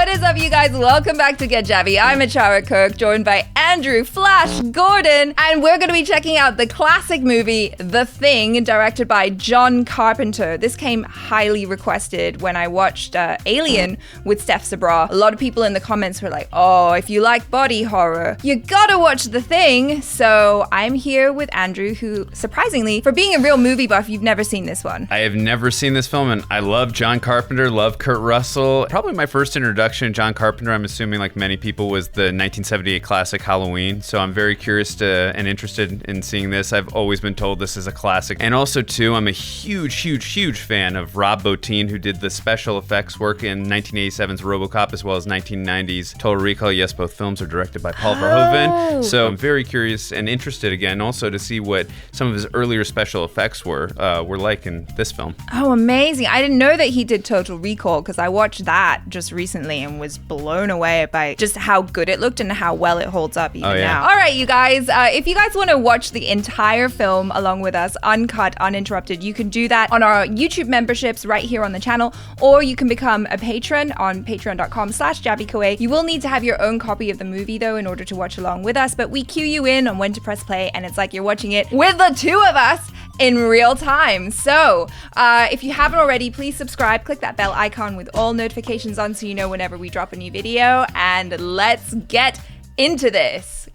What is up, you guys? Welcome back to Get Jabby. I'm ACHARA KIRK, joined by Andrew Flash Gordon, and we're going to be checking out the classic movie, The Thing, directed by John Carpenter. This came highly requested when I watched Alien with Steph Sabra. A lot of people in the comments were like, oh, if you like body horror, you gotta watch The Thing. So I'm here with Andrew, who, surprisingly, for being a real movie buff, you've never seen this one. I have never seen this film, and I love John Carpenter, love Kurt Russell. Probably my first introduction to John Carpenter, I'm assuming like many people, was the 1978 classic Halloween. So I'm very curious and interested in seeing this. I've always been told this is a classic. And also, too, I'm a huge fan of Rob Bottin, who did the special effects work in 1987's RoboCop as well as 1990's Total Recall. Yes, both films are directed by Paul Verhoeven. So I'm very curious and interested again also to see what some of his earlier special effects were like in this film. Oh, amazing. I didn't know that he did Total Recall because I watched that just recently and was blown away by just how good it looked and how well it holds up even now. All right, you guys, if you guys want to watch the entire film along with us, uncut, uninterrupted, you can do that on our YouTube memberships right here on the channel, or you can become a patron on patreon.com/JabbyKoei. You will need to have your own copy of the movie though in order to watch along with us, but we cue you in on when to press play and it's like you're watching it with the two of us in real time. So if you haven't already, please subscribe, click that bell icon with all notifications on so you know whenever we drop a new video, and let's get into this.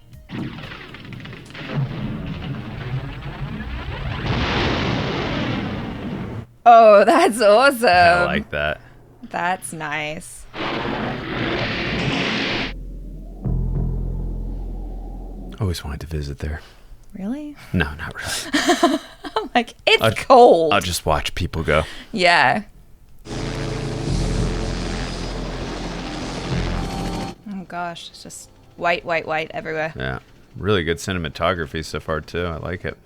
Oh, that's awesome. I like that. That's nice. Always wanted to visit there. Really? No, not really. I'm like, it's cold. I'll just watch people go. Yeah. Oh gosh, it's just white everywhere. Yeah. Really good cinematography so far too. I like it.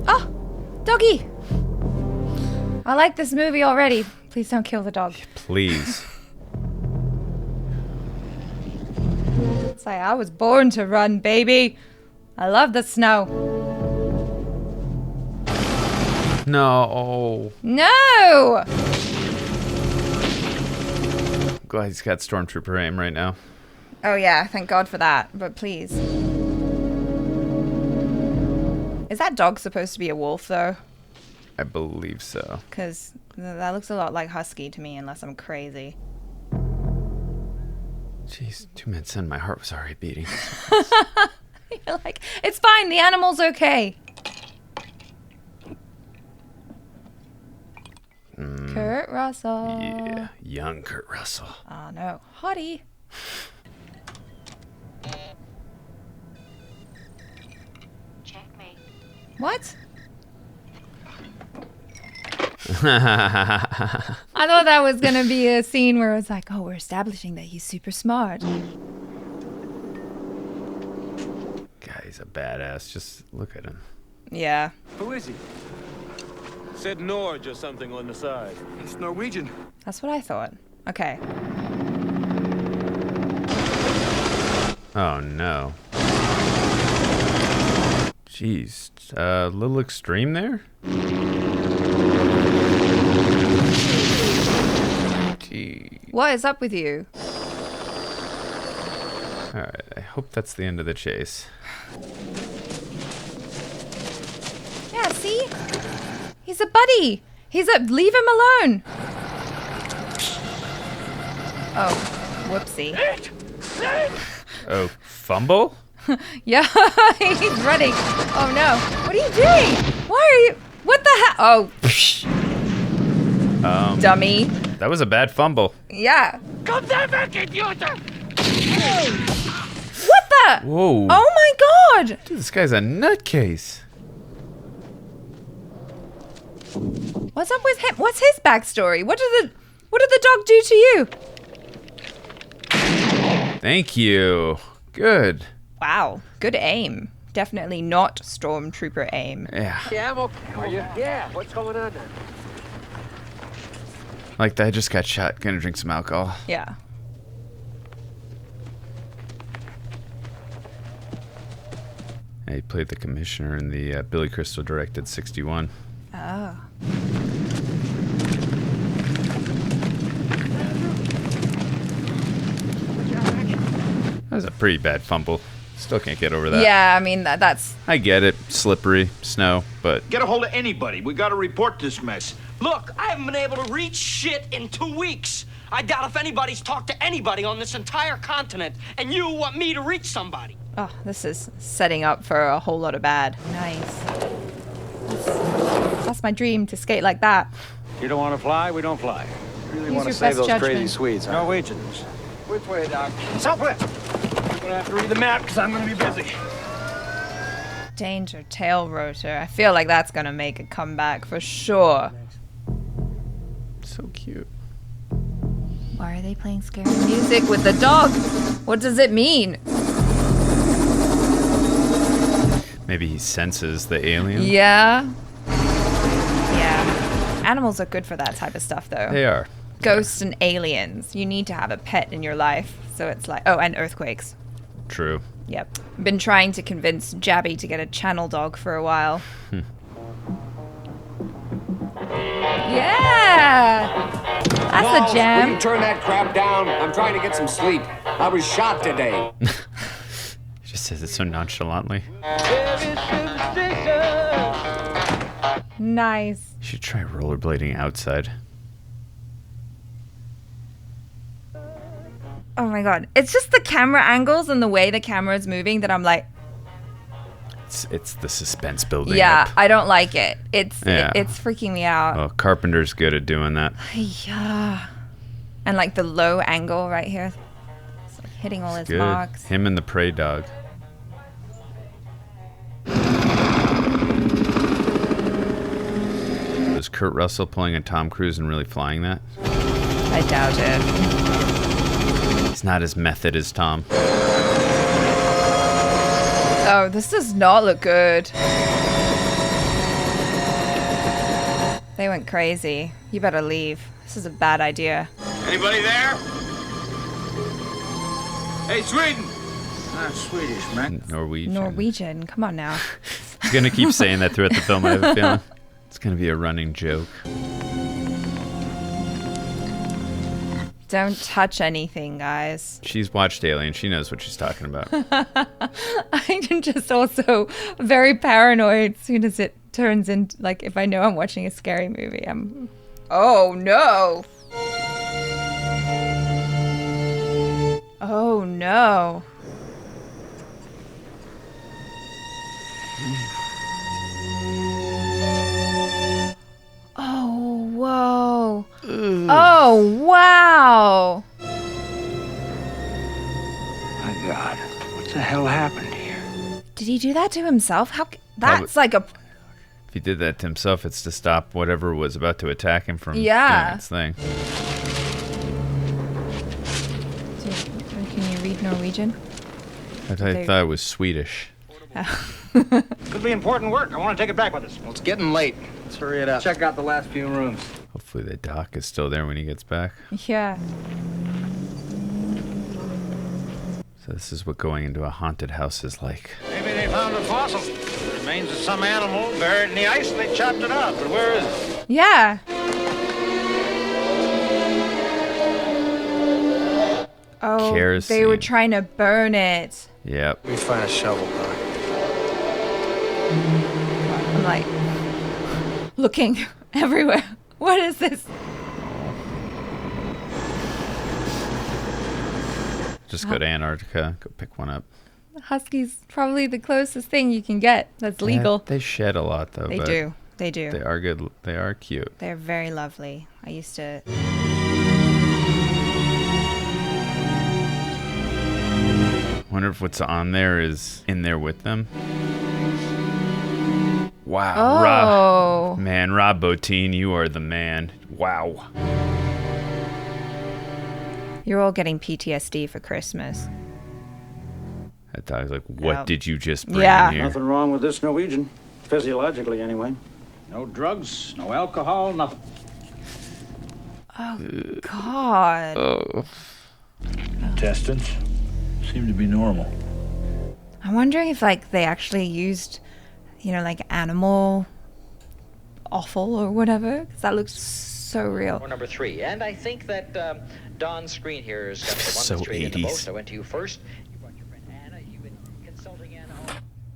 Oh, doggy. I like this movie already. Please don't kill the dog. Please. It's like, I was born to run, baby. I love the snow. No. No! Glad he's got Stormtrooper aim right now. Oh yeah, thank God for that, but please. Is that dog supposed to be a wolf though? I believe so. Because that looks a lot like husky to me, unless I'm crazy. Jeez, 2 minutes in, my heart was already beating. You're like, it's fine, the animal's okay. Kurt Russell. Yeah, young Kurt Russell. Oh no, hottie. Checkmate. What? I thought that was gonna be a scene where it's like, oh, we're establishing that he's super smart. God, he's a badass. Just look at him. Yeah. Who is he? Said Norge or something on the side. It's Norwegian. That's what I thought. Okay. Oh no. Jeez, a little extreme there. Gee. What is up with you? All right, I hope that's the end of the chase. Yeah, see? He's a buddy. Leave him alone. Oh, whoopsie. Oh, fumble? Yeah, he's running. Oh no. What are you doing? Why are you? What the hell? Oh, psh. Dummy. That was a bad fumble. Yeah. Come back, idiot! What the? Whoa. Oh my God. Dude, this guy's a nutcase. What's up with him? What's his backstory? What did the dog do to you? Thank you. Good. Wow. Good aim. Definitely not Stormtrooper aim. Yeah. Yeah, I'm okay. Are you? Yeah, what's going on then? Like that, I just got shot. Gonna drink some alcohol. Yeah. He played the commissioner in the Billy Crystal directed 61. Oh. was a pretty bad fumble. Still can't get over that. Yeah, I mean, that's... I get it. Slippery, snow, but... Get a hold of anybody. We gotta report this mess. Look, I haven't been able to reach shit in 2 weeks. I doubt if anybody's talked to anybody on this entire continent, and you want me to reach somebody. Oh, this is setting up for a whole lot of bad. Nice. That's my dream, to skate like that. You don't want to fly? We don't fly. Really Use want to your save best those judgment. crazy Swedes, huh? Norwegians. Which way, Doc? Southwest. I'm gonna have to read the map because I'm gonna be busy. Danger tail rotor. I feel like that's gonna make a comeback for sure. So cute. Why are they playing scary music with the dog? What does it mean? Maybe he senses the alien. Yeah. Yeah. Animals are good for that type of stuff, though. They are. Ghosts and aliens. You need to have a pet in your life. So it's like... Oh, and earthquakes. True. Yep. Been trying to convince Jabby to get a channel dog for a while. Yeah! That's a jam. Will you turn that crap down? I'm trying to get some sleep. I was shot today. He just says it so nonchalantly. Nice. You should try rollerblading outside. Oh my god. It's just the camera angles and the way the camera is moving that I'm like... It's the suspense building Yeah, up. I don't like it. It's Yeah. it's freaking me out. Oh, Carpenter's good at doing that. Yeah. And like the low angle right here. It's like hitting all his Good. marks. Him and the prey dog. Was Kurt Russell pulling a Tom Cruise and really flying that? I doubt it. He's not as method as Tom. Oh, this does not look good. They went crazy. You better leave. This is a bad idea. Anybody there? Hey, Sweden. I'm Swedish, man. Norwegian. Norwegian. Come on now. He's gonna keep saying that throughout the film, I have a feeling. It's gonna be a running joke. Don't touch anything, guys. She's watched Alien. She knows what she's talking about. I'm just also very paranoid as soon as it turns into, like, if I know I'm watching a scary movie, I'm... Oh, no! Oh, no. Oh, whoa. Oh, wow. My God, what the hell happened here? Did he do that to himself? That's like a... If he did that to himself, it's to stop whatever was about to attack him from doing its thing. Can you read Norwegian? I thought it was Swedish. Could be important work. I want to take it back with us. Well, it's getting late. Let's hurry it up. Check out the last few rooms. Hopefully the doc is still there when he gets back. Yeah. So this is what going into a haunted house is like. Maybe they found a fossil. It remains of some animal buried in the ice and they chopped it up. But where is it? Yeah. Oh, they were Kerosene. trying to burn it. Yep. Let me find a shovel, Doc. I'm like looking everywhere. What is this? Just go to Antarctica, go pick one up. Husky's probably the closest thing you can get that's legal. Yeah, they shed a lot though. They but do. They do. They are good. They are cute. They're very lovely. I used to... Wonder if what's on there is in there with them. Wow. Oh. Rob Bottin, you are the man. Wow. You're all getting PTSD for Christmas. I thought I was like, what Yep. did you just bring Yeah. in here? Nothing wrong with this Norwegian. Physiologically, anyway. No drugs, no alcohol, nothing. Oh, God. Oh. Intestines seem to be normal. I'm wondering if, like, they actually used, you know, like animal offal or whatever, because that looks so real. Or number 3, and I think that Don's screen here is the one So that's traded the 80s. most. I went to you first.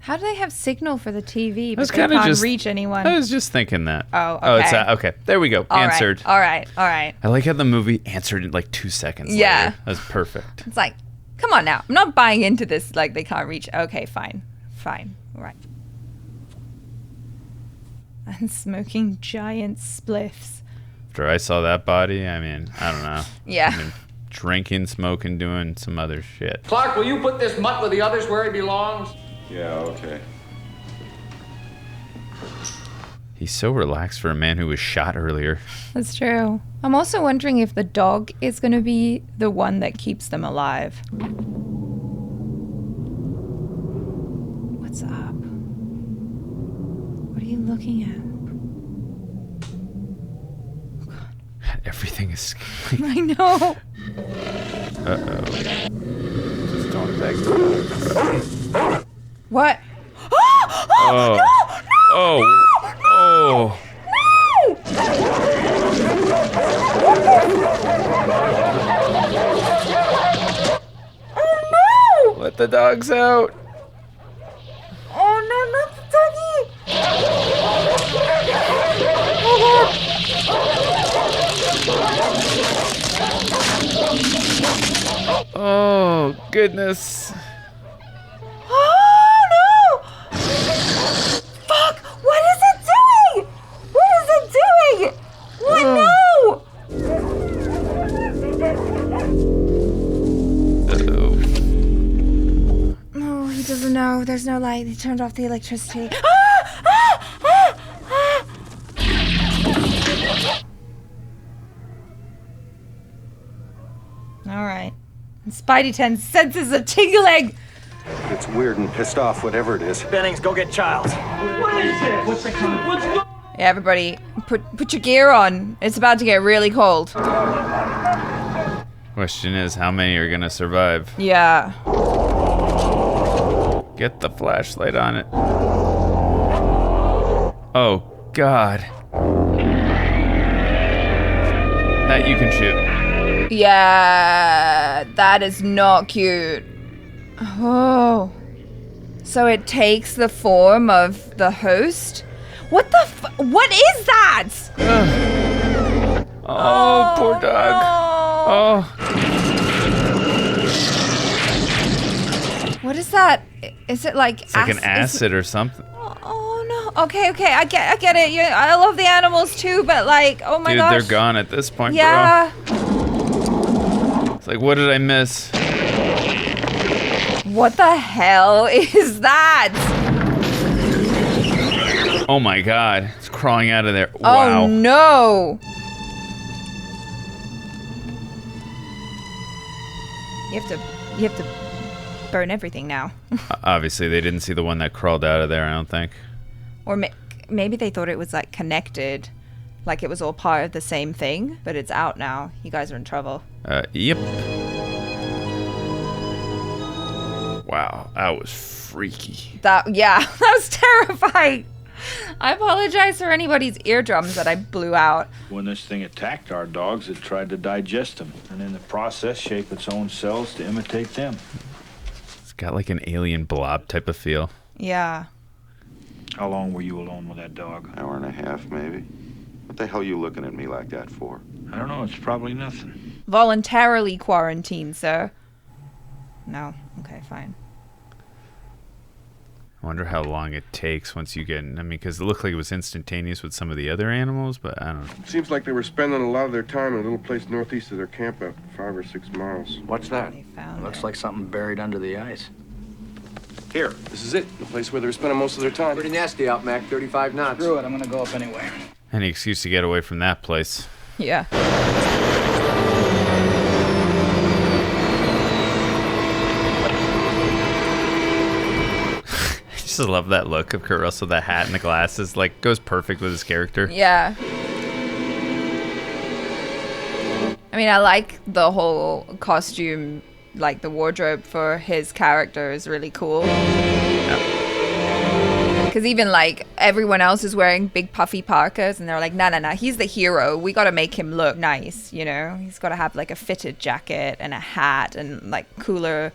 How do they have signal for the TV, was but they kinda can't just- reach anyone? I was just thinking that. Oh, Oh, it's okay. okay. There we go. All right, Answered. All right. I I like how the movie answered in like 2 seconds Yeah. later. That's perfect. It's like, come on now. I'm not buying into this, like, they can't reach. Okay, fine. All right. And smoking giant spliffs. After I saw that body, I mean, I don't know. Yeah. I mean, drinking, smoking, doing some other shit. Clark, will you put this mutt with the others where he belongs? Yeah, okay. He's so relaxed for a man who was shot earlier. That's true. I'm also wondering if the dog is going to be the one that keeps them alive. What's up? What are you looking at? Everything is. I know. Uh-oh. Just don't back. What? Oh. Oh. Oh. Oh no! Let the dogs out. Oh no, not the doggy! Oh God. Oh, goodness. Oh no! Fuck! What is it doing? What is it doing? What? No! Uh-oh. Oh, he doesn't know. There's no light. He turned off the electricity. All right. Spidey 10 senses a tingling. It's weird and pissed off, whatever it is. Bennings, go get Childs. What is it? What's going? Yeah, everybody, put your gear on. It's about to get really cold. Question is, how many are gonna survive? Yeah. Get the flashlight on it. Oh, God. That you can shoot. Yeah, that is not cute. Oh. So it takes the form of the host? What the what is that? Oh, poor dog. No. Oh. What is that? Is it like It's like an acid or something. Oh no. Okay, I get it. Yeah, I love the animals too, but like, oh my Dude, gosh. they're gone at this point, Yeah. bro. It's like, what did I miss? What the hell is that? Oh my God. It's crawling out of there. Wow. Oh no. You have to burn everything now. Obviously, they didn't see the one that crawled out of there, I don't think. Or maybe they thought it was like connected, like it was all part of the same thing, but it's out now. You guys are in trouble. Yep. Wow, that was freaky. That was terrifying. I apologize for anybody's eardrums that I blew out. When this thing attacked our dogs, it tried to digest them, and in the process shape its own cells to imitate them. It's got like an alien blob type of feel. Yeah. How long were you alone with that dog? Hour and a half, maybe. What the hell are you looking at me like that for? I don't know. It's probably nothing. Voluntarily quarantined, sir. No. Okay, fine. I wonder how long it takes once you get in. I mean, because it looked like it was instantaneous with some of the other animals, but I don't know. Seems like they were spending a lot of their time in a little place northeast of their camp, about 5 or 6 miles. What's that? They found Looks it. like something buried under the ice. Here, this is it. The place where they were spending most of their time. Pretty nasty out, Mac. 35 knots. Screw it. I'm gonna go up anyway. Any excuse to get away from that place. Yeah. I just love that look of Kurt Russell, that hat and the glasses. Like, goes perfect with his character. Yeah. I mean, I like the whole costume, like the wardrobe for his character is really cool. Because even like everyone else is wearing big puffy parkas and they're like, no, he's the hero. We got to make him look nice, you know? He's got to have like a fitted jacket and a hat and like cooler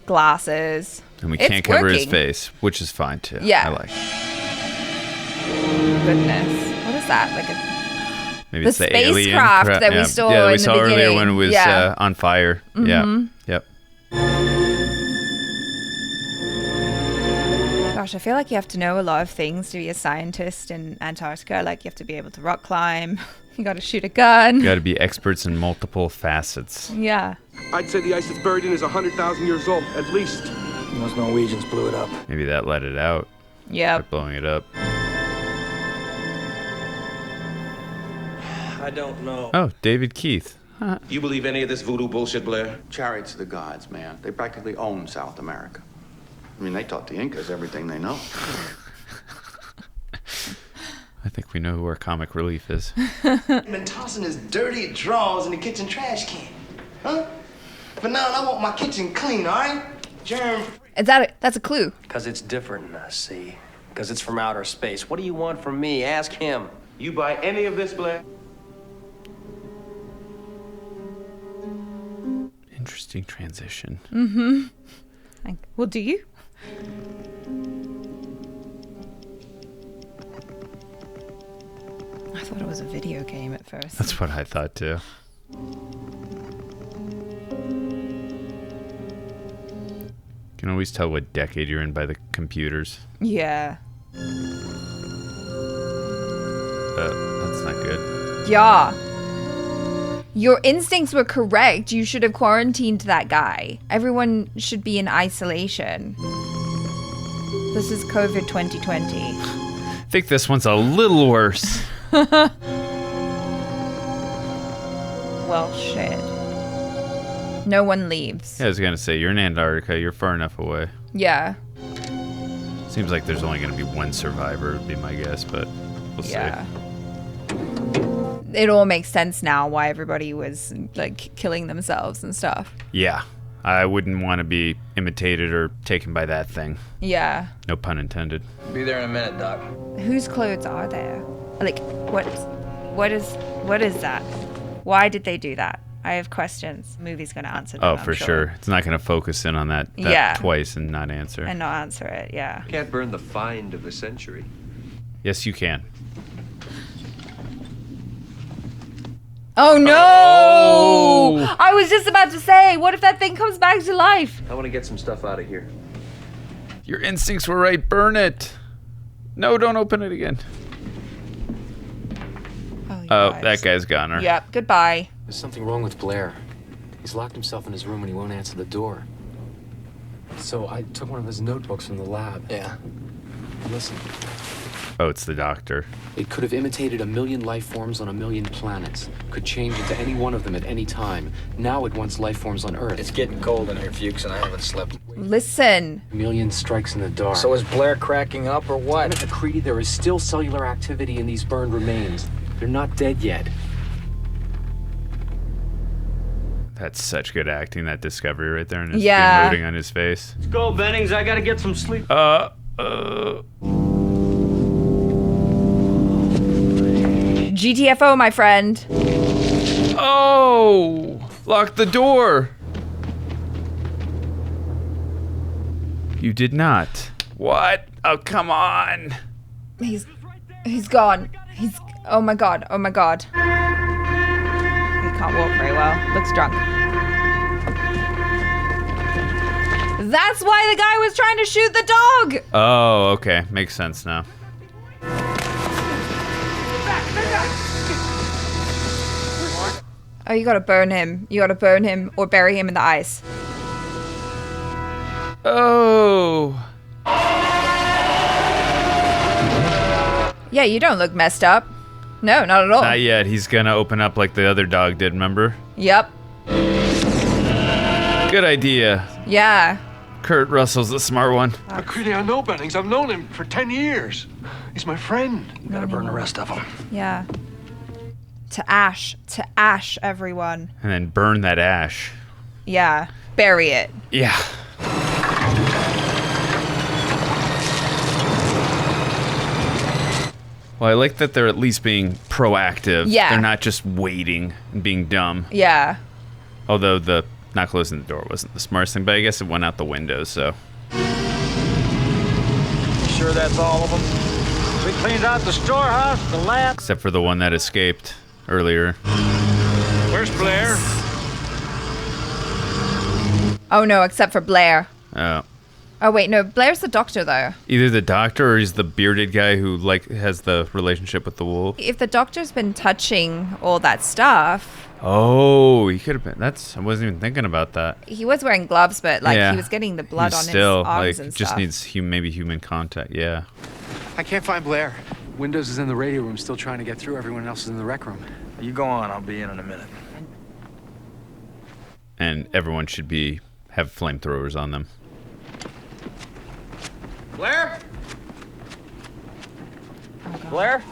glasses. And we It's can't cover his working. face, which is fine too. Yeah. I like it. Goodness. What is that? Like a Maybe The it's the alien spacecraft crap. that we Yeah. saw Yeah, in we the saw earlier beginning. when it was Yeah. on fire. Yeah. Yep. Gosh, I feel like you have to know a lot of things to be a scientist in Antarctica. Like you have to be able to rock climb. You got to shoot a gun. Got to be experts in multiple facets. Yeah. I'd say the ice it's buried in is 100,000 years old, at least. Those Norwegians blew it up. Maybe that let it out. Yep. By blowing it up. I don't know. Oh, David Keith. You believe any of this voodoo bullshit, Blair? Chariots of the gods, man. They practically own South America. I mean, they taught the Incas everything they know. I think we know who our comic relief is. Been tossing his dirty drawers in the kitchen trash can, huh? But now I want my kitchen clean, all right? Germ. That's a clue. Because it's different, see? Because it's from outer space. What do you want from me? Ask him. You buy any of this, Blair? Interesting transition. Well, do you? I thought it was a video game at first. That's what I thought too. You can always tell what decade you're in by the computers. Yeah. That's not good. Yeah. Your instincts were correct. You should have quarantined that guy. Everyone should be in isolation. This is COVID 2020. I think this one's a little worse. Well, shit. No one leaves. Yeah, I was gonna say, you're in Antarctica, you're far enough away. Yeah. Seems like there's only gonna be one survivor, would be my guess, but we'll Yeah. see. It all makes sense now why everybody was like killing themselves and stuff. Yeah. I wouldn't want to be imitated or taken by that thing. Yeah. No pun intended. Be there in a minute, Doc. Whose clothes are there? Like, what is that? Why did they do that? I have questions. The movie's gonna answer them. Oh, I'm for sure. It's not gonna focus in on that Yeah. twice and not answer. And not answer it. Yeah. Can't burn the find of the century. Yes, you can. Oh no! Oh. I was just about to say, what if that thing comes back to life? I want to get some stuff out of here. Your instincts were right. Burn it. No, don't open it again. Oh, that guy's gone. Or... Yep. Goodbye. There's something wrong with Blair. He's locked himself in his room and he won't answer the door. So I took one of his notebooks from the lab. Yeah. Listen. Oh, it's the doctor. It could have imitated 1 million life forms on 1 million planets. Could change into any one of them at any time. Now it wants life forms on Earth. It's getting cold in here, Fuchs, and I haven't slept. Listen. 1 million strikes in the dark. So is Blair cracking up or what? At MacLeod, there is still cellular activity in these burned remains. They're not dead yet. That's such good acting, that discovery right there, and his Yeah. emoting on his face. Let's go, Bennings. I gotta get some sleep. GTFO, my friend. Oh! Lock the door! You did not. What? Oh, come on. He's gone. Oh my god. Oh my god. He can't walk very well. Looks drunk. That's why the guy was trying to shoot the dog. Oh, okay. Makes sense now. Oh, you gotta burn him. You gotta burn him or bury him in the ice. Oh. Yeah, you don't look messed up. No, not at all. Not yet. He's gonna open up like the other dog did, remember? Yep. Good idea. Yeah. Kurt Russell's the smart one. McCready, I know Bennings. I've known him for 10 years. He's my friend. Gotta burn the rest of them. Yeah. To ash, everyone. And then burn that ash. Yeah. Bury it. Yeah. Well, I like that they're at least being proactive. Yeah. They're not just waiting and being dumb. Yeah. Although the not closing the door wasn't the smartest thing, but I guess it went out the window, so. Sure that's all of them? We cleaned out the storehouse, the lab. Except for the one that escaped earlier. Where's Blair? Oh no, except for Blair. Oh. Oh wait, no, Blair's the doctor though. Either the doctor or he's the bearded guy who like has the relationship with the wolf. If the doctor's been touching all that stuff. Oh, he could have been. I wasn't even thinking about that. He was wearing gloves, but like Yeah. he was getting the blood on Still, his arms like, and just stuff. needs maybe human contact. Yeah. I can't find Blair. Windows is in the radio room, still trying to get through. Everyone else is in the rec room. You go on, I'll be in a minute. And everyone should have flamethrowers on them. Blair? Oh, God. Blair?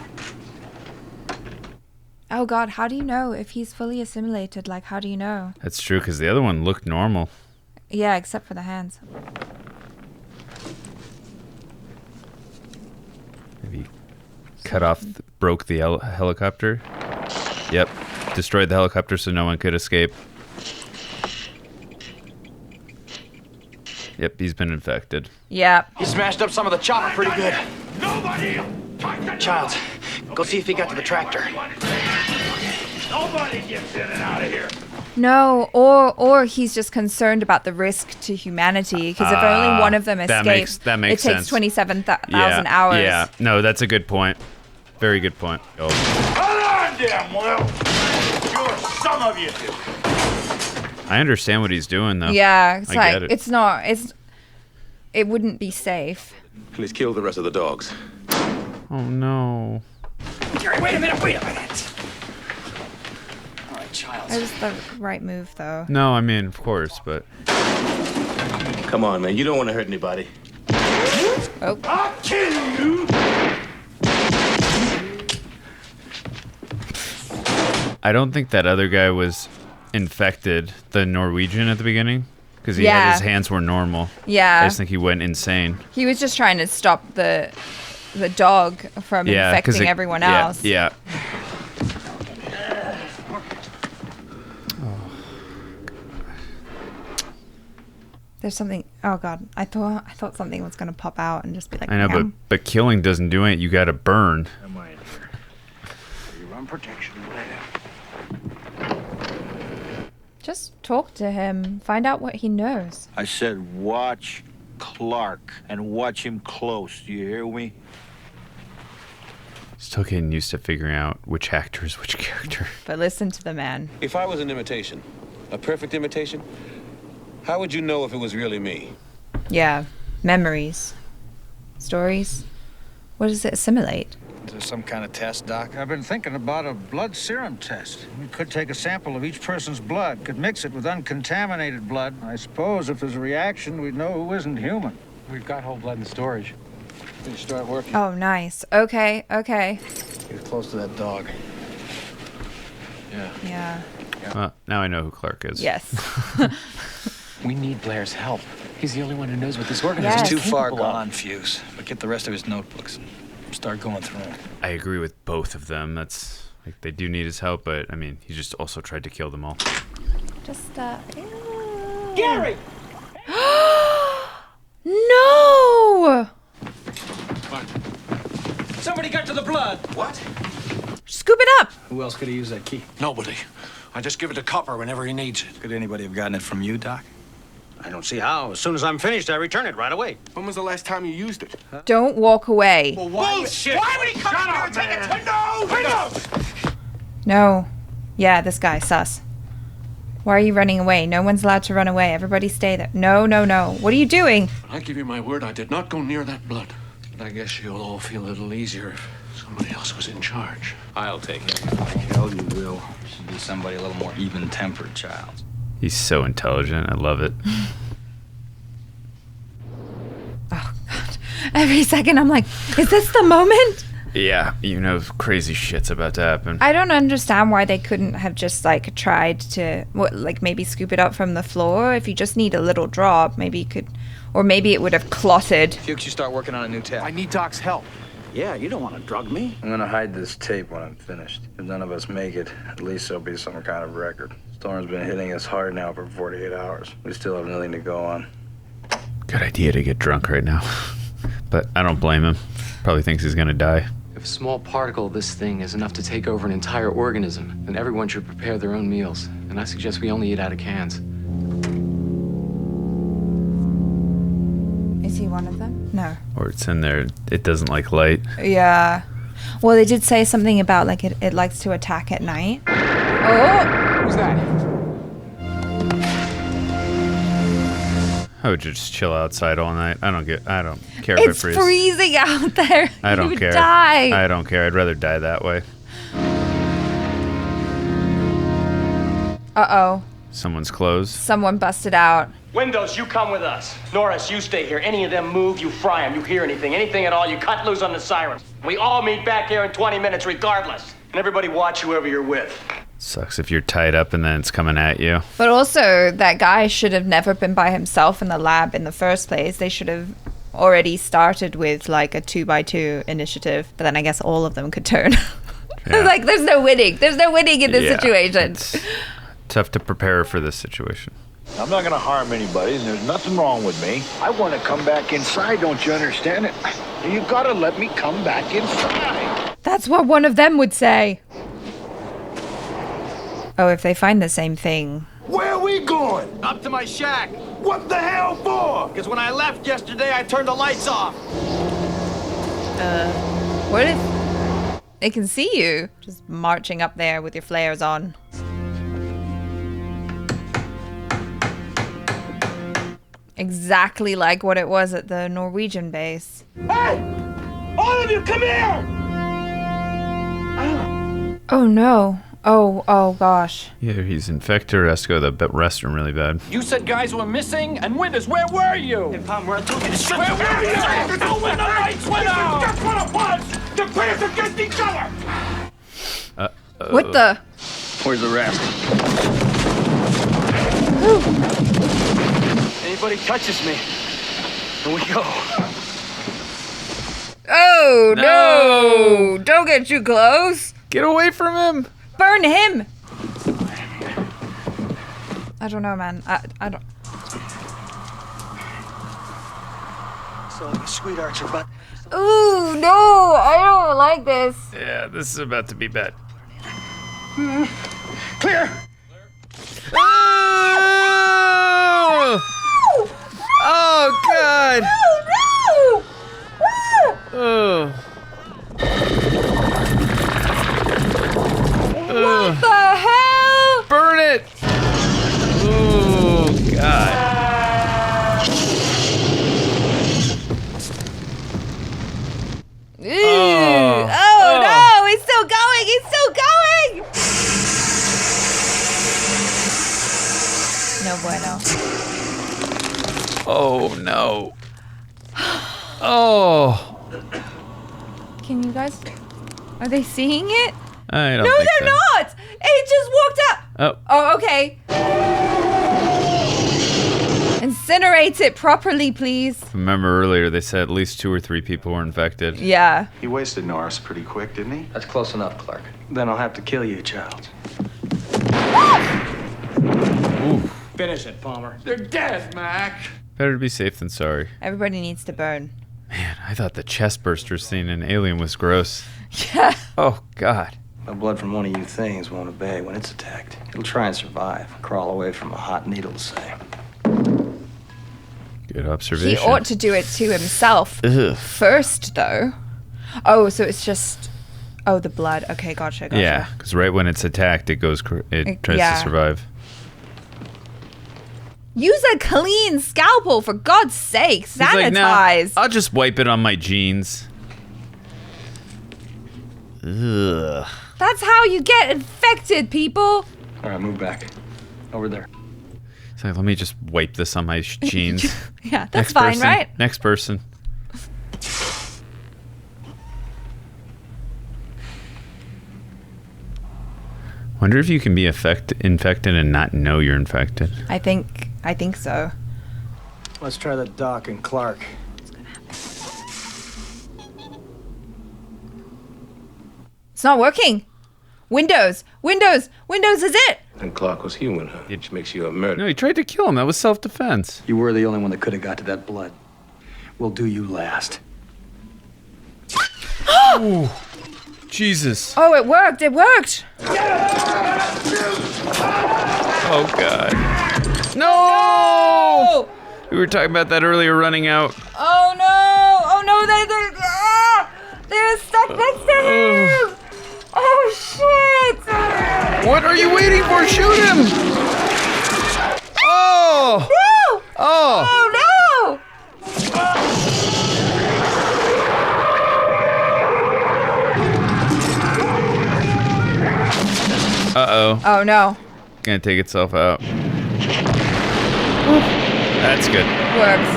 Oh God, how do you know if he's fully assimilated? Like, how do you know? That's true, because the other one looked normal. Yeah, except for the hands. Maybe broke the helicopter. Yep. Destroyed the helicopter so no one could escape. Yep, he's been infected. Yeah. He smashed up some of the chopper pretty good. Nobody! Childs, go see if he got to the tractor. Nobody gets in and out of here. No, or he's just concerned about the risk to humanity because if only one of them escapes, that makes it takes sense. 27,000 hours. Yeah, no, that's a good point. Very good point. Oh. Hold on, damn well. Sure, some of you do. I understand what he's doing, though. Yeah, it's I like get it. it wouldn't be safe. Please kill the rest of the dogs. Oh no. Gary, wait a minute. All right, Childs. It was the right move, though. No, I mean, of course, but. Come on, man. You don't want to hurt anybody. Oh. I'll kill you. I don't think that other guy was infected, the Norwegian at the beginning, because his hands were normal. Yeah. I just think he went insane. He was just trying to stop the dog from infecting everyone else. Yeah. There's something. Oh God, I thought something was gonna pop out and just be like. I know, meow. but killing doesn't do it. You got to burn. Am I? You run protection, Blair. Just talk to him. Find out what he knows. I said watch Clark and watch him close. Do you hear me? Still getting used to figuring out which actor is which character. But listen to the man. If I was an imitation, a perfect imitation, how would you know if it was really me? Yeah, memories, stories. What does it assimilate? Is there some kind of test, Doc? I've been thinking about a blood serum test. We could take a sample of each person's blood, could mix it with uncontaminated blood. I suppose if there's a reaction, we'd know who isn't human. We've got whole blood in storage. We start working. Oh, nice. Okay. Get close to that dog. Yeah. Well, now I know who Clark is. Yes. We need Blair's help. He's the only one who knows what this Yes. organization He's is too far capable of. gone, Fuse. But get the rest of his notebooks and start going through them. I agree with both of them. That's like they do need his help, but I mean, he just also tried to kill them all. Just Gary! No! Somebody got to the blood. What? Scoop it up. Who else could have used that key? Nobody. I just give it to Copper whenever he needs it. Could anybody have gotten it from you, Doc? I don't see how. As soon as I'm finished, I return it right away. When was the last time you used it? Don't walk away. Well, bullshit! Why would he come here and take it to No. Yeah, this guy, sus. Why are you running away? No one's allowed to run away. Everybody stay there. No. What are you doing? I give you my word, I did not go near that blood. But I guess you'll all feel a little easier if somebody else was in charge. I'll take it. Hell, you will. Should be somebody a little more even-tempered, Child. He's so intelligent. I love it. Oh, God. Every second I'm like, is this the moment? Yeah, you know, crazy shit's about to happen. I don't understand why they couldn't have just, like, tried to, maybe scoop it up from the floor. If you just need a little drop, maybe you could, or maybe it would have clotted. Fuchs, you start working on a new tap. I need Doc's help. Yeah, you don't want to drug me. I'm gonna hide this tape when I'm finished. If none of us make it, at least there'll be some kind of record. Storm's been hitting us hard now for 48 hours. We still have nothing to go on. Good idea to get drunk right now. But I don't blame him. Probably thinks he's gonna die. If a small particle of this thing is enough to take over an entire organism, then everyone should prepare their own meals. And I suggest we only eat out of cans. Is he one of them? No. Or it's in there. It doesn't like light. Yeah. Well, they did say something about like it likes to attack at night. Oh! Who's that? I would just chill outside all night. I don't care if It's it freezes. freezing out there. I don't You care. Die. I don't care. I'd rather die that way. Uh-oh. Someone's closed. Someone busted out. Windows, you come with us. Norris, you stay here. Any of them move, you fry them. You hear anything at all, you cut loose on the sirens. We all meet back here in 20 minutes regardless. And everybody watch whoever you're with. Sucks if you're tied up and then it's coming at you. But also, that guy should have never been by himself in the lab in the first place. They should have already started with like a 2x2 initiative. But then I guess all of them could turn. Yeah. Like, there's no winning. There's no winning in this situation. It's tough to prepare for this situation. I'm not gonna harm anybody, and there's nothing wrong with me. I want to come back inside, don't you understand it? You gotta let me come back inside. That's what one of them would say. Oh, if they find the same thing. Where are we going? Up to my shack. What the hell for? Because when I left yesterday, I turned the lights off. What if they can see you just marching up there with your flares on? Exactly like what it was at the Norwegian base. Hey! All of you, come here! Oh no. Oh gosh. Yeah, he's infected or has to go to the restroom really bad. You said guys were missing, and Winters, where were you? Hey, Palmer, I told you to shut Where the were you? Don't When the lights went out! That's what it was! The players against each other! What the? Where's the rest? Anybody touches me, and we go. Oh no! Don't get too close. Get away from him! Burn him! I don't know, man. I don't. So like a sweet archer, but Ooh, no! I don't like this. Yeah, this is about to be bad. Clear! Oh! Oh, God! Oh. What the hell? Burn it! Oh, God. Oh no! He's still going! He's still going! No bueno. Oh, no. Oh. Can you guys... Are they seeing it? I don't No, think they're so. not! It just walked up! Oh, okay. Incinerate it properly, please. Remember earlier they said at least 2 or 3 people were infected. Yeah. He wasted Norris pretty quick, didn't he? That's close enough, Clark. then I'll have to kill you, child. Ooh. Finish it, Palmer. They're dead, Mac. Better to be safe than sorry. Everybody needs to burn. Man, I thought the chest burster scene in Alien was gross. Yeah. Oh, God. The blood from one of you things won't obey when it's attacked. It'll try and survive. Crawl away from a hot needle, say. Good observation. He ought to do it to himself first, though. Oh, so it's just... Oh, the blood. Okay, gotcha. Yeah, because right when it's attacked, it tries to survive. Use a clean scalpel, for God's sake. He's like, "Nah, Sanitize. I'll just wipe it on my jeans. Ugh. That's how you get infected, people. All right, move back. Over there. It's like, let me just wipe this on my jeans. Yeah, that's Next fine, person. right? Next person. Wonder if you can be infected and not know you're infected. I think so. Let's try the Doc and Clark. not working. Windows is it? And Clark was human, huh? Which makes you a murderer. No, he tried to kill him. That was self-defense. You were the only one that could have got to that blood. We'll do you last. Ooh, Jesus. Oh, it worked. Oh, God. No! We were talking about that earlier, running out. Oh, no, they're stuck next to him. Oh, shit. What are you waiting for? Shoot him! Oh! No! Oh! Oh, no! Uh-oh. Oh, no. Gonna take itself out. That's good. Works.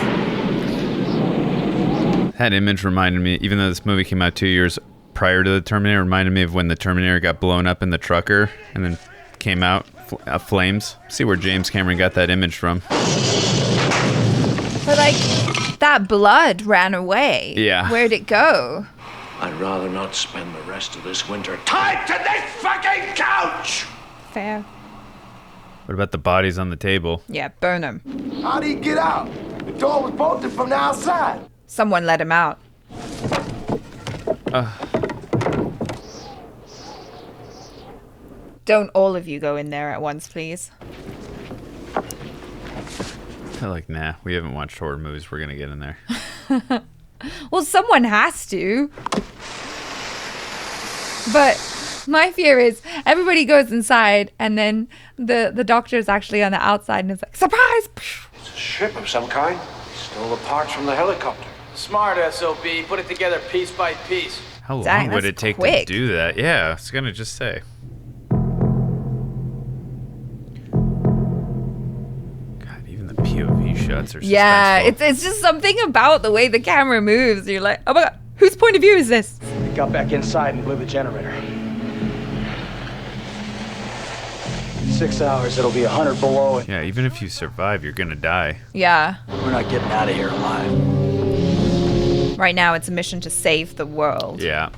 That image reminded me, even though this movie came out 2 years prior to the Terminator, reminded me of when the Terminator got blown up in the trucker and then came out flames. See where James Cameron got that image from. But like, that blood ran away. Yeah. Where'd it go? I'd rather not spend the rest of this winter tied to this fucking couch! Fair. What about the bodies on the table? Yeah, burn them. How'd he get out? The door was bolted from the outside. Someone let him out. Don't all of you go in there at once, please. They're like, nah, we haven't watched horror movies. We're gonna get in there. Well, someone has to. But my fear is everybody goes inside and then the doctor's actually on the outside and it's like, surprise! It's a ship of some kind. He stole the parts from the helicopter. Smart SOB. Put it together piece by piece. How Dang, long would that's it take quick. to do that? Yeah, I was gonna just say. God, even the POV shots are suspenseful. Yeah, it's just something about the way the camera moves. You're like, oh my god, whose point of view is this? We got back inside and blew the generator. 6 hours, it'll be 100 below. Yeah, even if you survive, you're gonna die. Yeah. We're not getting out of here alive. Right now, it's a mission to save the world. Yeah.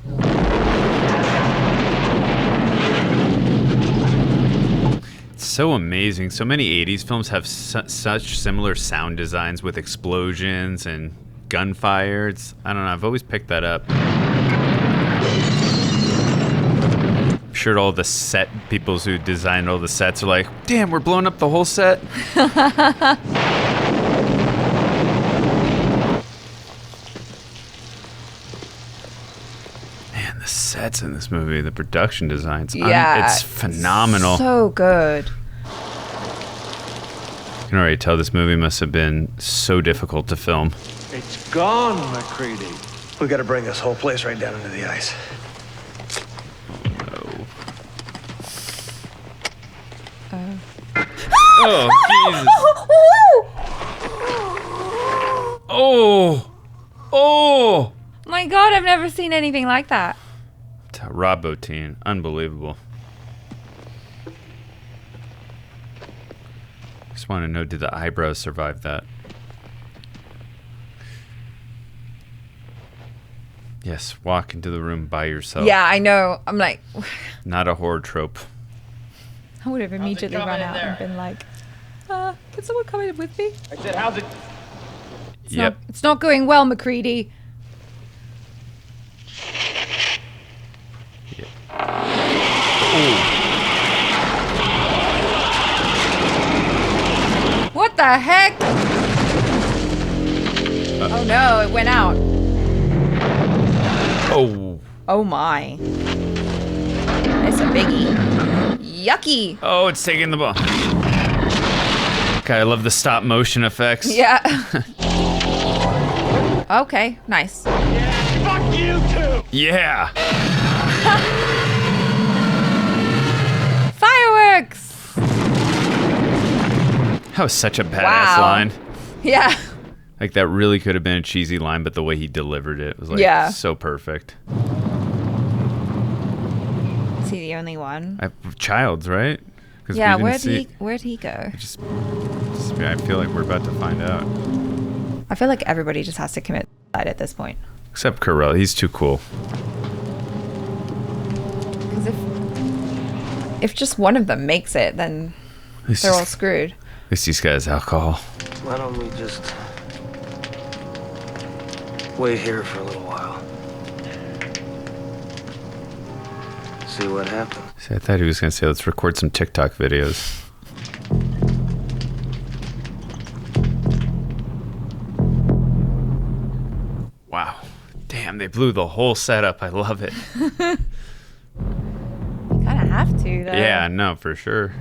It's so amazing. So many 80s films have such similar sound designs with explosions and gunfire. I don't know, I've always picked that up. I'm sure all the set people who designed all the sets are like, damn, we're blowing up the whole set. Man, the sets in this movie, the production designs, Yeah, it's phenomenal. So good. You can already tell this movie must have been so difficult to film. It's gone, MacCready. We gotta bring this whole place right down into the ice. Oh, Jesus. Oh. Oh. My god, I've never seen anything like that. Rob Bottin. Unbelievable. Just want to know, did the eyebrows survive that? Yes, walk into the room by yourself. Yeah, I know. I'm like, Not a horror trope. I would have immediately run out and been like, can someone come in with me? I said, how's it? It's not going well, MacCready. What the heck? Oh no, it went out. Oh. Oh my. It's a biggie. Yucky. Oh, it's taking the ball. Okay, I love the stop motion effects. Yeah. Okay, nice. Fuck you too! Yeah. Fireworks! That was such a badass Wow. line. Yeah. Like, that really could have been a cheesy line, but the way he delivered it was, like, so perfect. Is he the only one? Childs, right? 'Cause Yeah, we didn't where'd he go? I feel like we're about to find out. I feel like everybody just has to commit suicide at this point. Except Carell, he's too cool. Because if just one of them makes it, then they're all screwed. At least these guys alcohol. Why don't we just wait here for a little while? See what happens. See, I thought he was going to say, let's record some TikTok videos. Wow. Damn, they blew the whole setup. I love it. You kind of have to, though. Yeah, no, for sure.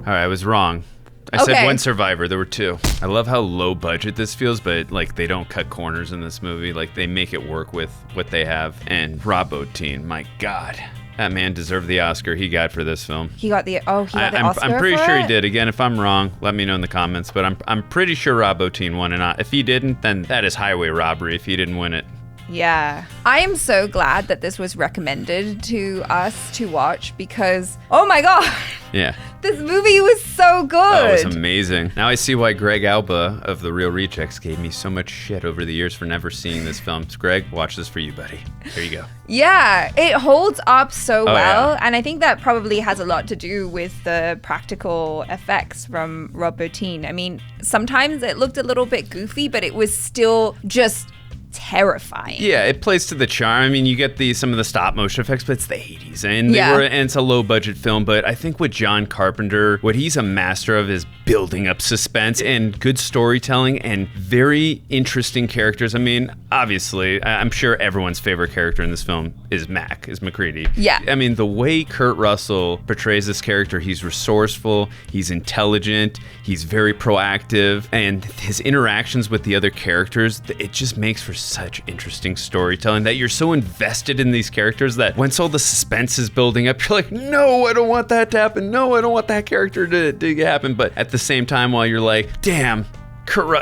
All right, I was wrong. I said one survivor. There were two. I love how low budget this feels, but like they don't cut corners in this movie. Like they make it work with what they have. And Rob Bottin, my God, that man deserved the Oscar he got for this film. He got the Oscar. I'm pretty for sure it? he did. Again, if I'm wrong, let me know in the comments. But I'm pretty sure Rob Bottin won, and if he didn't, then that is highway robbery. If he didn't win it. Yeah. I am so glad that this was recommended to us to watch because, oh my God. Yeah. This movie was so good. Oh, it was amazing. Now I see why Greg Alba of The Real Rejects gave me so much shit over the years for never seeing this film. So Greg, watch this for you, buddy. There you go. Yeah, it holds up so well. Yeah. And I think that probably has a lot to do with the practical effects from Rob Bottin. I mean, sometimes it looked a little bit goofy, but it was still just terrifying. Yeah, it plays to the charm. I mean, you get some of the stop motion effects, but it's the 80s, and it's a low budget film. But I think with John Carpenter, what he's a master of is building up suspense and good storytelling and very interesting characters. I mean, obviously, I'm sure everyone's favorite character in this film is MacReady. Yeah. I mean, the way Kurt Russell portrays this character, he's resourceful, he's intelligent, he's very proactive, and his interactions with the other characters, it just makes for such interesting storytelling that you're so invested in these characters that once all the suspense is building up, you're like, no, I don't want that to happen. No, I don't want that character to happen. But at the same time, while you're like, damn,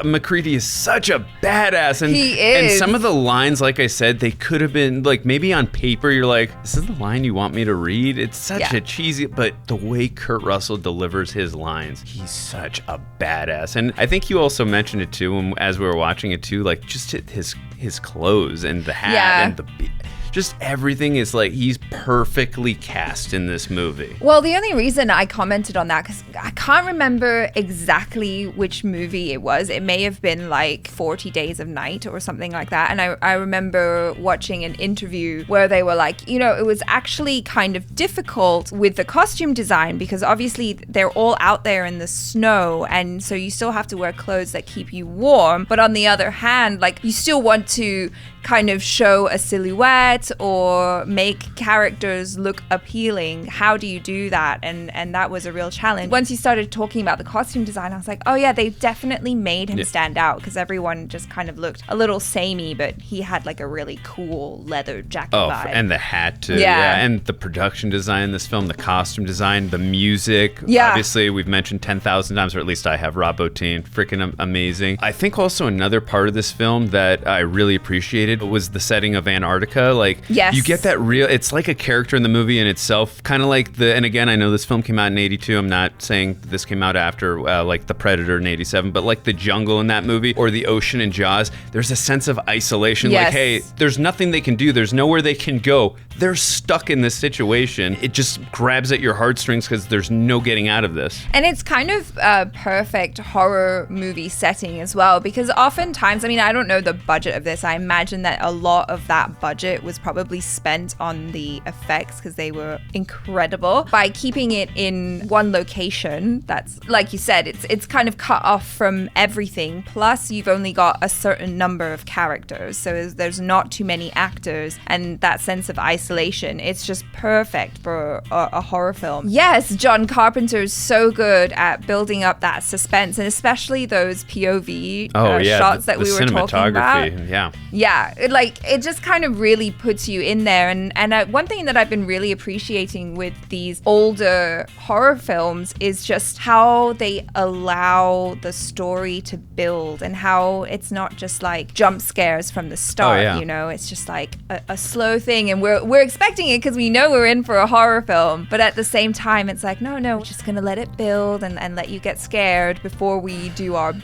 MacReady is such a badass. And he is. And some of the lines, like I said, they could have been like maybe on paper, you're like, this is the line you want me to read? It's such a cheesy, but the way Kurt Russell delivers his lines, he's such a badass. And I think you also mentioned it too, as we were watching it too, like just his clothes and the hat and just everything is like he's perfectly cast in this movie. Well, the only reason I commented on that, because I can't remember exactly which movie it was. It may have been like 40 Days of Night or something like that. And I remember watching an interview where they were like, you know, it was actually kind of difficult with the costume design because obviously they're all out there in the snow. And so you still have to wear clothes that keep you warm. But on the other hand, like you still want to kind of show a silhouette or make characters look appealing. How do you do that? And that was a real challenge. Once you started talking about the costume design, I was like, oh yeah, they definitely made him stand out because everyone just kind of looked a little samey, but he had like a really cool leather jacket vibe. And the hat too. Yeah. And the production design in this film, the costume design, the music. Yeah. Obviously, we've mentioned 10,000 times, or at least I have, Rob Bottin. Freaking amazing. I think also another part of this film that I really appreciated was the setting of Antarctica. Like, you get that real, it's like a character in the movie in itself, kind of like and again, I know this film came out in 82. I'm not saying this came out after like The Predator in 87, but like the jungle in that movie or the ocean in Jaws, there's a sense of isolation. Like, hey, there's nothing they can do. There's nowhere they can go. They're stuck in this situation. It just grabs at your heartstrings because there's no getting out of this. And it's kind of a perfect horror movie setting as well, because oftentimes, I mean, I don't know the budget of this. I imagine that a lot of that budget was probably spent on the effects because they were incredible. By keeping it in one location, that's, like you said, it's kind of cut off from everything. Plus, you've only got a certain number of characters, so there's not too many actors, and that sense of isolation, it's just perfect for a horror film. Yes, John Carpenter is so good at building up that suspense, and especially those POV shots that we were talking about. Yeah, it just kind of really puts you in there. And one thing that I've been really appreciating with these older horror films is just how they allow the story to build and how it's not just like jump scares from the start. You know, it's just like a slow thing, and we're expecting it because we know we're in for a horror film, but at the same time it's like, no, we're just gonna let it build and let you get scared before we do our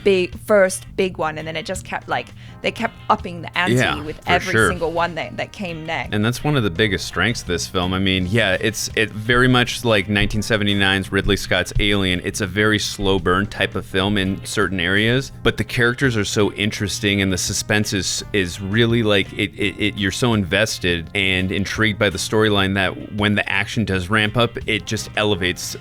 first big one. And then it just kept like, they kept upping the ante with every single one that came next. And that's one of the biggest strengths of this film. I mean, yeah, it very much like 1979's Ridley Scott's Alien. It's a very slow burn type of film in certain areas, but the characters are so interesting and the suspense is really like you're so invested and intrigued by the storyline that when the action does ramp up, it just elevates,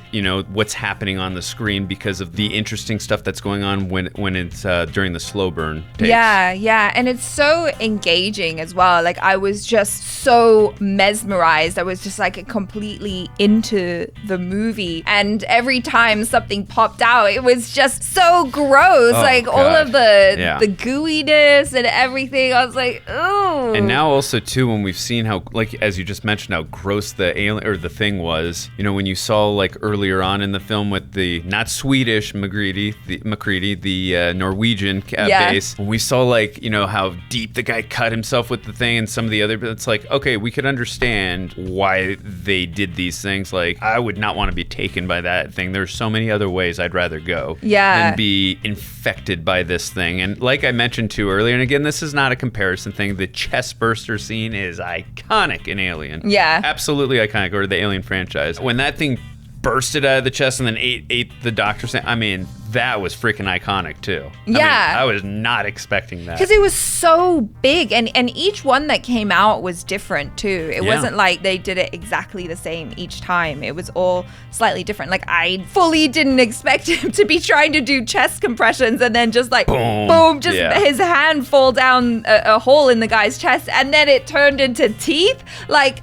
what's happening on the screen because of the interesting stuff that's going on when it's during the slow burn takes. Yeah, and it's so engaging as well. Like, I was just so mesmerized. I was just like completely into the movie, and every time something popped out, it was just so gross. All of the gooiness and everything. I was like, ooh. And now also too, when we've seen how, like as you just mentioned, how gross the alien or the thing was, when you saw like earlier on in the film with the not Swedish MacReady, the Norwegian base, when we saw like how deep the guy cut himself with the thing and some of the other, it's like, okay, we could understand why they did these things. Like, I would not want to be taken by that thing. There's so many other ways I'd rather go than be infected by this thing. And like I mentioned too earlier, and again, this is not a comparison thing, the chest burster scene is iconic in Alien. Yeah. Absolutely iconic, or the Alien franchise. When that thing bursted out of the chest and then ate the doctor's thing, I mean, that was freaking iconic too. Yeah. I was not expecting that. Because it was so big, and each one that came out was different too. It wasn't like they did it exactly the same each time. It was all slightly different. Like, I fully didn't expect him to be trying to do chest compressions and then just like, boom, his hand fall down a hole in the guy's chest, and then it turned into teeth. Like,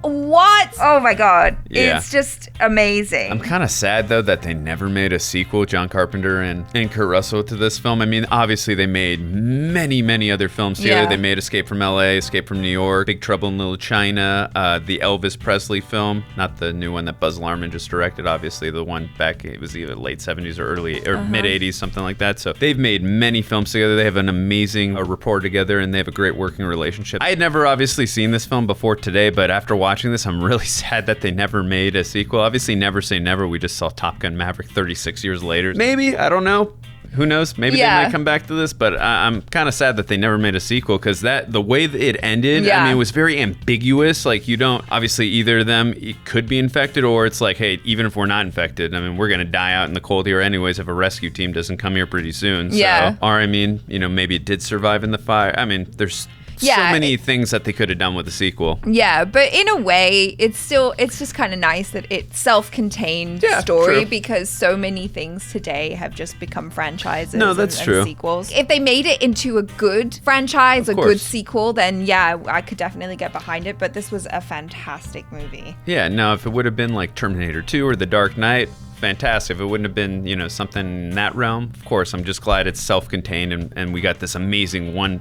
what? Oh my God. Yeah. It's just amazing. I'm kind of sad though that they never made a sequel, John Carpenter and Kurt Russell, to this film. I mean, obviously they made many other films together. Yeah. They made Escape from LA, Escape from New York, Big Trouble in Little China, the Elvis Presley film, not the new one that Buzz Luhrmann just directed, obviously the one back, it was either late 70s or mid 80s, something like that. So they've made many films together. They have an amazing rapport together, and they have a great working relationship. I had never obviously seen this film before today, but after watching this, I'm really sad that they never made a sequel. Obviously, never say never. We just saw Top Gun Maverick 36 years later. Maybe, I don't know. Who knows? Maybe they might come back to this, but I'm kind of sad that they never made a sequel, because the way that it ended, I mean, it was very ambiguous. Like, you don't, obviously either of them could be infected, or it's like, hey, even if we're not infected, I mean, we're going to die out in the cold here anyways if a rescue team doesn't come here pretty soon. Yeah. So, or I mean, maybe it did survive in the fire. I mean, there's so many things that they could have done with the sequel. Yeah, but in a way, it's just kind of nice that it's self-contained story, because so many things today have just become franchises and sequels. If they made it into a good franchise, a good sequel, then I could definitely get behind it, but this was a fantastic movie. Yeah, no, if it would have been like Terminator 2 or The Dark Knight, fantastic. If it wouldn't have been, something in that realm, of course, I'm just glad it's self-contained and we got this amazing one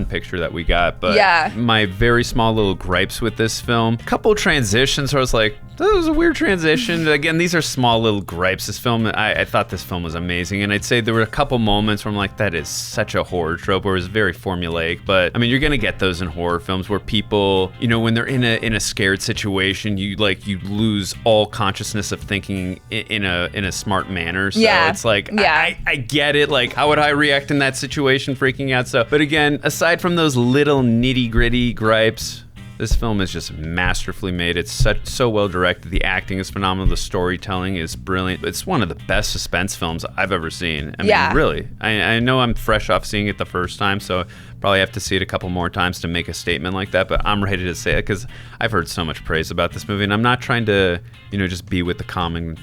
picture that we got. But my very small little gripes with this film, couple transitions where I was like, that was a weird transition. Again, these are small little gripes. This film, I thought this film was amazing, and I'd say there were a couple moments where I'm like, that is such a horror trope, or it's very formulaic. But I mean, you're gonna get those in horror films where people, when they're in a scared situation, you lose all consciousness of thinking in a smart manner. So it's like, I get it. Like, how would I react in that situation, freaking out? So, but again, aside from those little nitty gritty gripes, this film is just masterfully made. It's so well directed. The acting is phenomenal. The storytelling is brilliant. It's one of the best suspense films I've ever seen. I mean, really. I know I'm fresh off seeing it the first time, so probably have to see it a couple more times to make a statement like that, but I'm ready to say it because I've heard so much praise about this movie, and I'm not trying to, just be with the common,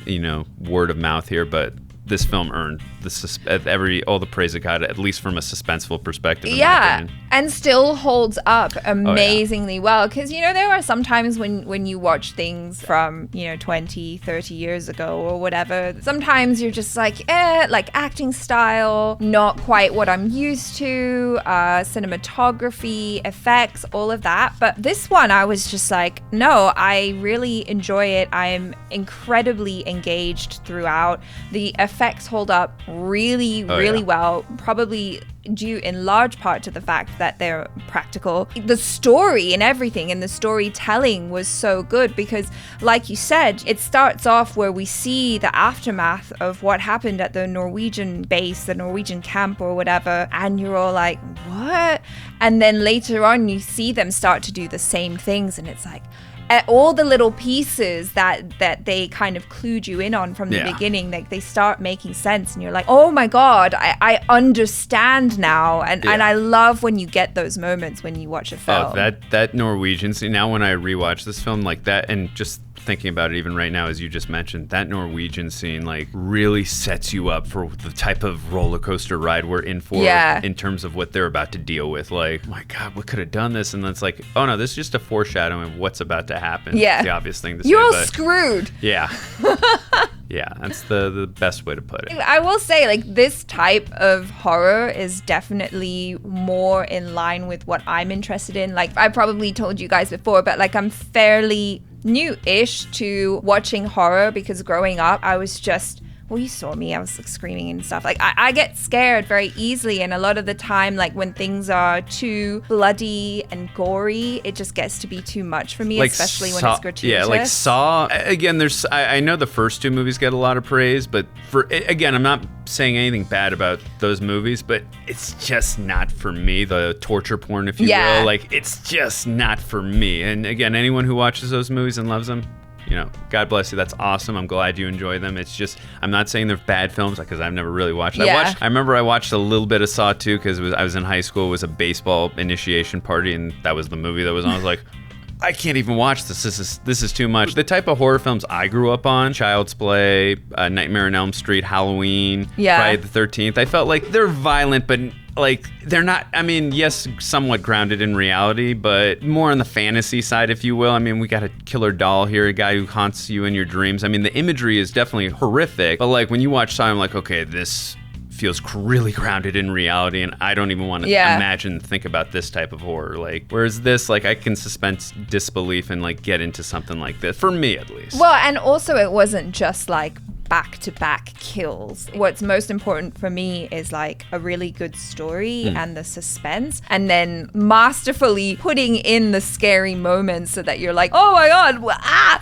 word of mouth here, but this film earned all the praise it got, at least from a suspenseful perspective. In my opinion. And still holds up amazingly well. Because, there are some times when you watch things from, 20, 30 years ago or whatever, sometimes you're just like, like acting style, not quite what I'm used to, cinematography, effects, all of that. But this one, I was just like, no, I really enjoy it. I'm incredibly engaged throughout. The effects effects hold up really well, probably due in large part to the fact that they're practical. The story and everything and the storytelling was so good because, like you said, it starts off where we see the aftermath of what happened at the Norwegian base, the Norwegian camp or whatever, and you're all like, what? And then later on you see them start to do the same things, and it's like, all the little pieces that they kind of clued you in on from the beginning, like they start making sense, and you're like, oh my god, I understand now. And I love when you get those moments when you watch a film. Oh, that Norwegian scene, now when I rewatch this film like that, and just thinking about it even right now, as you just mentioned, that Norwegian scene like really sets you up for the type of roller coaster ride we're in for in terms of what they're about to deal with. Like, oh my god, what could have done this? And then it's like, oh no, this is just a foreshadowing of what's about to happen. Yeah. It's the obvious thing to say. You're all screwed. Yeah. Yeah, that's the best way to put it. I will say, like, this type of horror is definitely more in line with what I'm interested in. Like, I probably told you guys before, but like, I'm fairly new-ish to watching horror because growing up, I was just, well, you saw me, I was like screaming and stuff. Like, I get scared very easily, and a lot of the time, like, when things are too bloody and gory, it just gets to be too much for me, like especially when it's gratuitous. Yeah, like Saw, again, I know the first two movies get a lot of praise, but again, I'm not saying anything bad about those movies, but it's just not for me, the torture porn, if you will. Like, it's just not for me. And again, anyone who watches those movies and loves them, you know, God bless you. That's awesome. I'm glad you enjoy them. It's just, I'm not saying they're bad films because I've never really watched. I remember I watched a little bit of Saw 2 because I was in high school. It was a baseball initiation party, and that was the movie that was on. I was like, I can't even watch this. This is too much. The type of horror films I grew up on, Child's Play, Nightmare on Elm Street, Halloween, Friday the 13th, I felt like they're violent, but like, they're not, I mean, yes, somewhat grounded in reality, but more on the fantasy side, if you will. I mean, we got a killer doll here, a guy who haunts you in your dreams. I mean, the imagery is definitely horrific, but like, when you watch Saw, I'm like, okay, this feels really grounded in reality, and I don't even want to think about this type of horror. Like, whereas this, like, I can suspend disbelief and like get into something like this, for me at least. Well, and also it wasn't just like back-to-back kills. What's most important for me is like a really good story and the suspense, and then masterfully putting in the scary moments so that you're like, oh my god,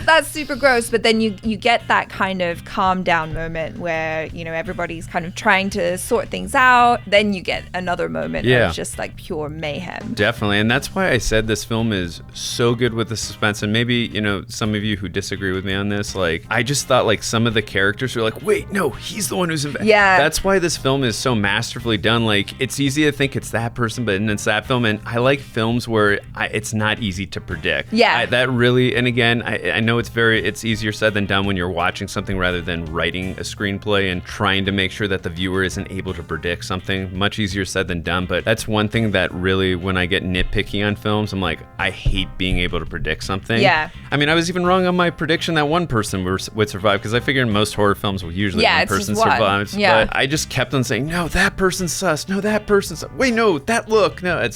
that's super gross, but then you get that kind of calm down moment where, you know, everybody's kind of trying to sort things out, then you get another moment of just like pure mayhem. Definitely, and that's why I said this film is so good with the suspense. And maybe, you know, some of you who disagree with me on this, like, I just thought like some of the characters are like, wait, no, he's the one who's that's why this film is so masterfully done. Like, it's easy to think it's that person, but it's that film. And I like films where it's not easy to predict. That really, and again, I know it's easier said than done when you're watching something rather than writing a screenplay and trying to make sure that the viewer isn't able to predict something. Much easier said than done, but that's one thing that really, when I get nitpicky on films, I'm like, I hate being able to predict something. I mean, I was even wrong on my prediction that one person would survive, because I figured most horror films will usually one person survives. But I just kept on saying, no, that person's sus. No, that person's sus. Wait, no, that look. No,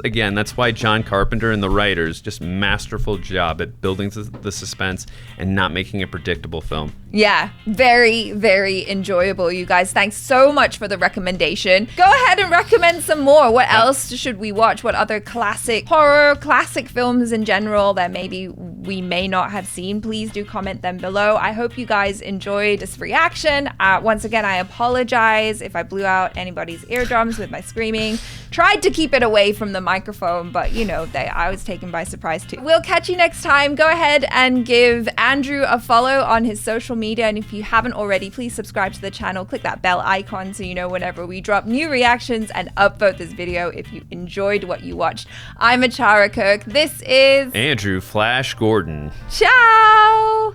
again, that's why John Carpenter and the writers, just masterful job at building the suspense and not making a predictable film. Yeah, very, very enjoyable, you guys. Thanks so much for the recommendation. Go ahead and recommend some more. What else should we watch? What other classic horror, classic films in general that maybe we may not have seen? Please do comment them below. I hope you guys enjoyed this reaction. Once again, I apologize if I blew out anybody's eardrums with my screaming. Tried to keep it away from the microphone, but you know, I was taken by surprise too. We'll catch you next time. Go ahead and give Andrew a follow on his social media, and if you haven't already, please subscribe to the channel. Click that bell icon so you know whenever we drop new reactions, and upvote this video if you enjoyed what you watched. I'm ACHARA KIRK. This is Andrew Flash Gordon. Ciao!